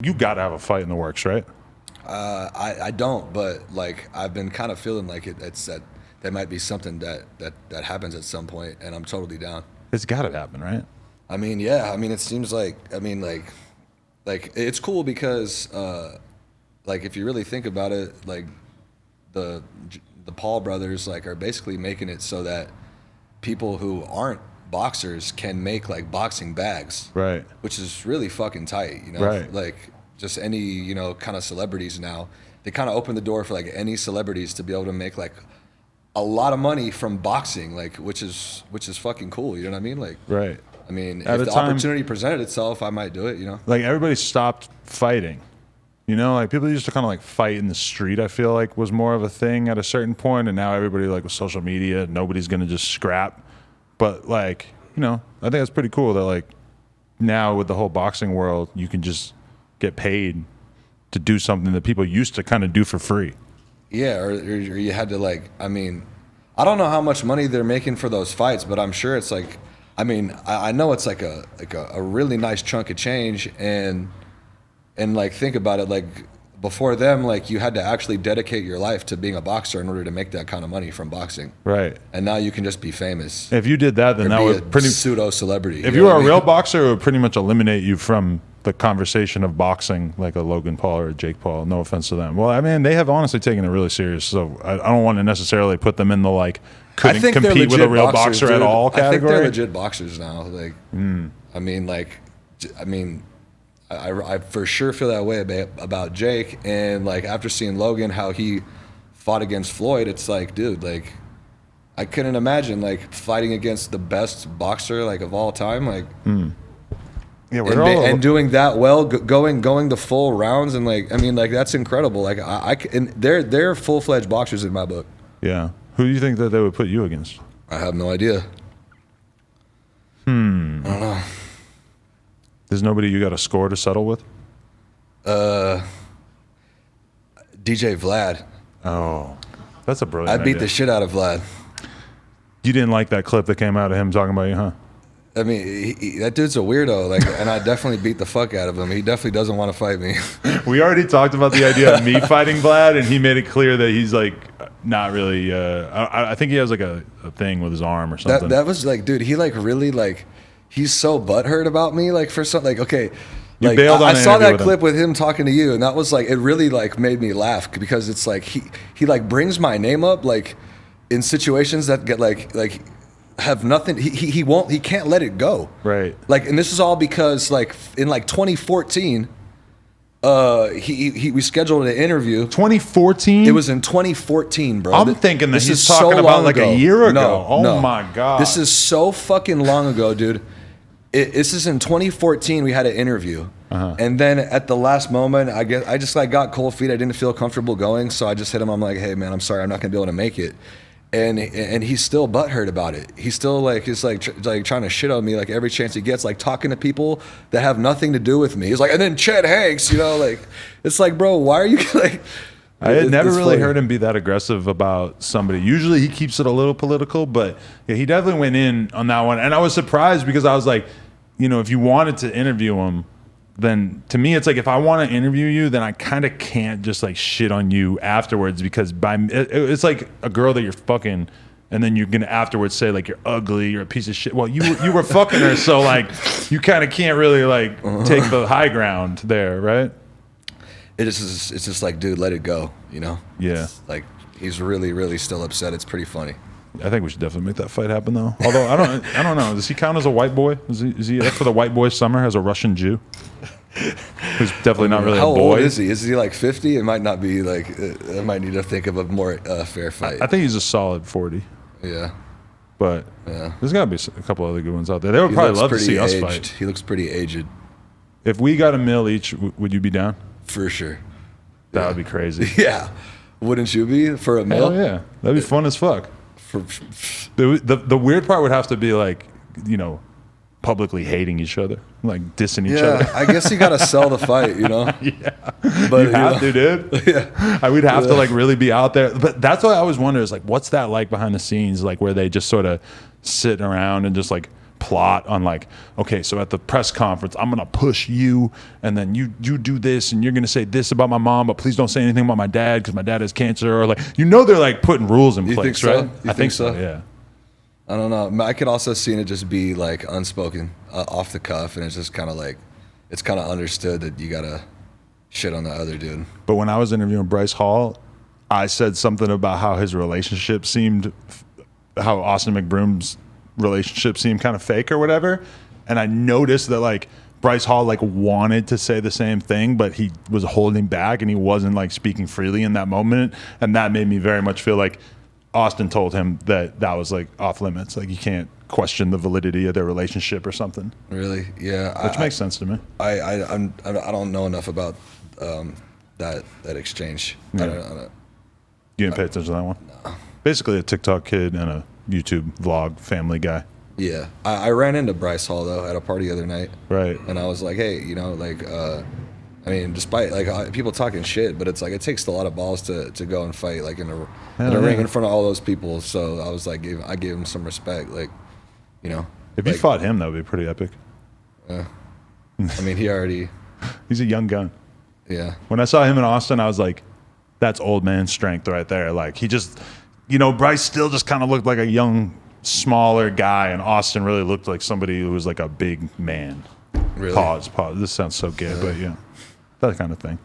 You got to have a fight in the works, right? I don't, but like I've been kind of feeling like it's that might be something that happens at some point, and I'm totally down. It's got to happen, right? I mean, yeah. I mean, it seems like like it's cool because like if you really think about it, like the Paul brothers like are basically making it so that people who aren't boxers can make like boxing bags, right? Which is really fucking tight, you know. Right. Like just any, you know, kind of celebrities now, they kind of open the door for like any celebrities to be able to make like a lot of money from boxing, like which is fucking cool. You know what I mean? Like, right. I mean, At if the the time, opportunity presented itself, I might do it. You know, like everybody stopped fighting. You know, like people used to kind of like fight in the street. I feel like was more of a thing at a certain point, and now everybody like with social media, nobody's gonna just scrap. But like, you know, I think that's pretty cool that like now with the whole boxing world, you can just get paid to do something that people used to kind of do for free. Yeah, or you had to like, I mean, I don't know how much money they're making for those fights, but I'm sure it's like, I mean, I know it's like a really nice chunk of change, and like think about it, like before them, like you had to actually dedicate your life to being a boxer in order to make that kind of money from boxing. Right. And now you can just be famous. If you did that, then that would pretty pseudo celebrity. If you were a real boxer, it would pretty much eliminate you from the conversation of boxing, like a Logan Paul or a Jake Paul. No offense to them. Well, I mean, they have honestly taken it really serious. So I don't want to necessarily put them in the like couldn't compete with a real boxer at all category. I think they're legit boxers now. Like, I mean, like, I for sure feel that way about Jake, and like after seeing Logan, how he fought against Floyd, it's like, dude, like I couldn't imagine like fighting against the best boxer like of all time, like, yeah, and doing that well, going the full rounds, and like I mean, like that's incredible. Like and they're full-fledged boxers in my book. Yeah, who do you think that they would put you against? I have no idea. I don't know. There's nobody you got a score to settle with? DJ Vlad. Oh, that's a brilliant I beat idea. the shit out of Vlad. You didn't like that clip that came out of him talking about you, huh? I mean, that dude's a weirdo, like, and I definitely beat the fuck out of him. He definitely doesn't want to fight me. We already talked about the idea of me fighting Vlad, and he made it clear that he's like not really. I think he has like a thing with his arm or something. That was like, dude, he like really like, he's so butthurt about me, like for something. Like, okay, you like, bailed on I saw that clip him. with him talking to you, and that was like, it really like made me laugh because it's like he like brings my name up like in situations that get like have nothing. He can't let it go. Right. Like, and this is all because like in like 2014, we scheduled an interview. 2014. It was in 2014, bro. I'm thinking that this he's is talking so about long like ago. a year ago. No, oh no. my god. This is so fucking long ago, dude. This is in 2014. We had an interview, and then at the last moment, I just like got cold feet. I didn't feel comfortable going, so I just hit him. I'm like, hey man, I'm sorry, I'm not gonna be able to make it. And he's still butthurt about it. He's still like, he's like trying to shit on me like every chance he gets, like talking to people that have nothing to do with me. He's like, and then Chet Hanx, you know, like it's like, bro, why are you like? I had never really heard him be that aggressive about somebody. Usually he keeps it a little political, but yeah, he definitely went in on that one. And I was surprised because I was like, you know, if you wanted to interview him, then to me it's like if I want to interview you, then I kind of can't just like shit on you afterwards because it's like a girl that you're fucking and then you're gonna afterwards say like you're ugly, you're a piece of shit. Well, you were fucking her, so like you kind of can't really like take the high ground there, right? It's just like, dude, let it go, you know? Yeah. It's like he's really, really still upset. It's pretty funny. I think we should definitely make that fight happen, though. Although I don't know. Does he count as a white boy? Is he up for the white boy summer as a Russian Jew? Who's definitely not really a boy. How old is he? Is he like 50? It might not be like. I might need to think of a more fair fight. I think he's a solid 40. Yeah. But yeah, there's got to be a couple other good ones out there. They would probably love to see us fight. He looks pretty aged. If we got $1 million each, would you be down? For sure. That would be crazy. Yeah. Wouldn't you be for $1 million? Hell yeah. That'd be fun as fuck. The weird part would have to be like, you know, publicly hating each other, like dissing each other. Yeah, I guess you got to sell the fight, you know? Yeah. But you have to, dude. Yeah. I would have to like really be out there. But that's what I always wonder is like, what's that like behind the scenes? Like where they just sort of sit around and just like plot on like, okay, so at the press conference, I'm gonna push you, and then you do this, and you're gonna say this about my mom, but please don't say anything about my dad because my dad has cancer, or like, they're like putting rules in place, think so? right? You I think so? Yeah. I don't know. I could also see it just be like unspoken, off the cuff, and it's just kind of like, it's kind of understood that you gotta shit on the other dude. But when I was interviewing Bryce Hall, I said something about how his relationship seemed, how Austin McBroom's relationship seemed kind of fake or whatever, and I noticed that like Bryce Hall like wanted to say the same thing, but he was holding back and he wasn't like speaking freely in that moment, and that made me very much feel like Austin told him that was like off limits, like you can't question the validity of their relationship or something. Really? Yeah. Which makes sense to me. I don't know enough about that exchange. Yeah. I don't, You didn't pay attention to that one? No. Basically a TikTok kid and a YouTube vlog family guy. Yeah. I ran into Bryce Hall, though, at a party the other night. Right. And I was like, hey, like, I mean, despite, like, people talking shit, but it's like, it takes a lot of balls to go and fight, like, in a ring in front of all those people. So I was like, I gave him some respect, like, If you fought him, that would be pretty epic. I mean, He's a young gun. Yeah. When I saw him in Austin, I was like, that's old man strength right there. Like, he just, Bryce still just kind of looked like a young, smaller guy, and Austin really looked like somebody who was like a big man. Really? Pause. This sounds so gay, but yeah, that kind of thing.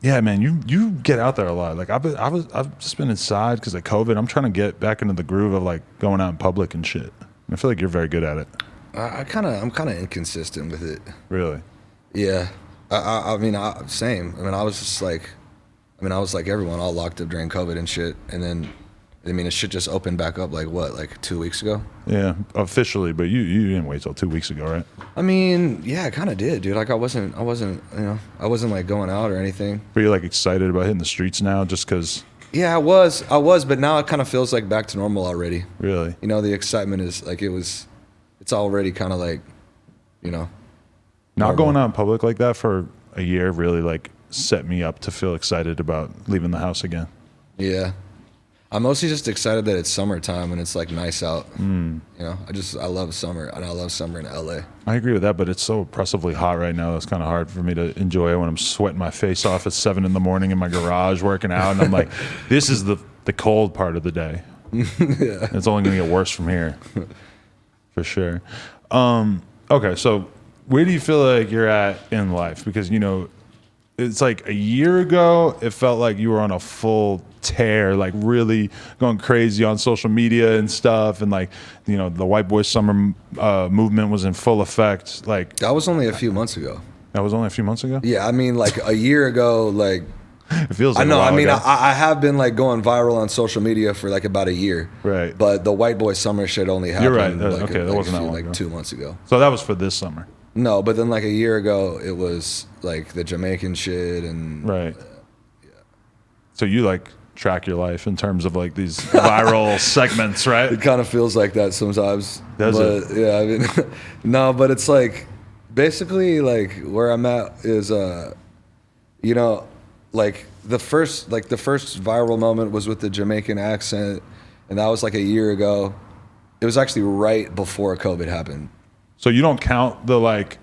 Yeah, man, you get out there a lot. Like I've just been inside because of COVID. I'm trying to get back into the groove of like going out in public and shit. I feel like you're very good at it. I'm kind of inconsistent with it. Really? Yeah. I mean, same. I mean, I was just like, I was like everyone, all locked up during COVID and shit. And then, I mean, the shit just opened back up like 2 weeks ago? Yeah, officially, but you didn't wait till 2 weeks ago, right? I mean, yeah, I kind of did, dude. Like I wasn't like going out or anything. Were you like excited about hitting the streets now just because? Yeah, I was, but now it kind of feels like back to normal already. Really? The excitement is like, it's already kind of like, Not normal. Going out in public like that for a year really like set me up to feel excited about leaving the house again. Yeah. I'm mostly just excited that it's summertime and it's like nice out. I love summer, and I love summer in LA. I agree with that, but it's so oppressively hot right now. It's kind of hard for me to enjoy it when I'm sweating my face off at 7 a.m. in my garage working out, and I'm like, this is the cold part of the day. Yeah. It's only going to get worse from here, for sure. Okay, so where do you feel like you're at in life? Because it's like a year ago, it felt like you were on a full tear, like really going crazy on social media and stuff, and like the white boy summer movement was in full effect. Like that was only a few months ago. That was only a few months ago. Yeah, I mean, like a year ago, like it feels like I know. A while I mean, ago. I have been like going viral on social media for like about a year. Right. But the white boy summer shit only happened. You're right. Okay, that wasn't that long like ago. 2 months ago. So that was for this summer. No, but then like a year ago, it was like the Jamaican shit and right. Yeah. So you like track your life in terms of like these viral segments, right? It kind of feels like that sometimes. Does it? Yeah, I mean, no, but it's like basically like where I'm at is like the first viral moment was with the Jamaican accent, and that was like a year ago. It was actually right before COVID happened. So you don't count the like,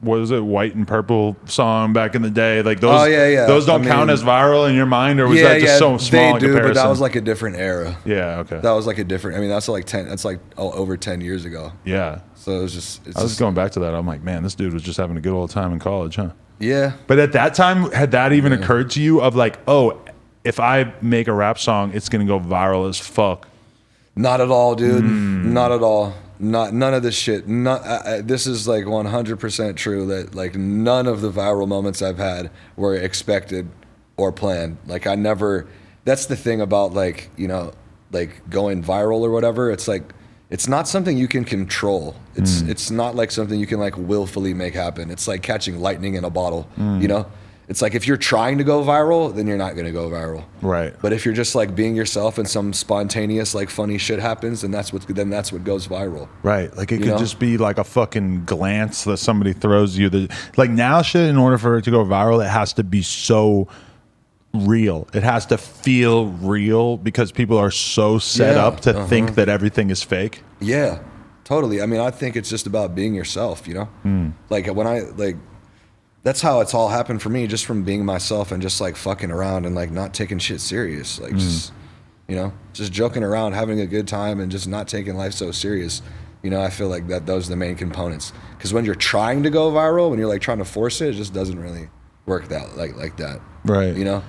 what was it, White and Purple song back in the day? Like those, oh, yeah. Those don't count as viral in your mind, or was that just so small? They do, comparison? but that was like a different era. Yeah, okay. That was like a different. I mean, that's like over 10 years ago. Yeah. So it was just. I was going back to that. I'm like, man, this dude was just having a good old time in college, huh? Yeah. But at that time, had that even occurred to you of like, oh, if I make a rap song, it's gonna go viral as fuck? Not at all, dude. Not at all. None of this shit. This is like 100% true that like none of the viral moments I've had were expected or planned. Like I never. That's the thing about like like going viral or whatever. It's like it's not something you can control. It's not like something you can like willfully make happen. It's like catching lightning in a bottle. It's like if you're trying to go viral, then you're not going to go viral. Right. But if you're just like being yourself and some spontaneous like funny shit happens, then that's what goes viral. Right. Like it could just be like a fucking glance that somebody throws you. Like now shit, in order for it to go viral, it has to be so real. It has to feel real because people are so set up to think that everything is fake. Yeah. Totally. I mean, I think it's just about being yourself, you know? Like that's how it's all happened for me, just from being myself and just like fucking around and like not taking shit serious. Like just, you know, just joking around, having a good time and just not taking life so serious. You know, I feel like those are the main components. Because when you're trying to go viral, when you're like trying to force it, it just doesn't really work that like that. Right. You know?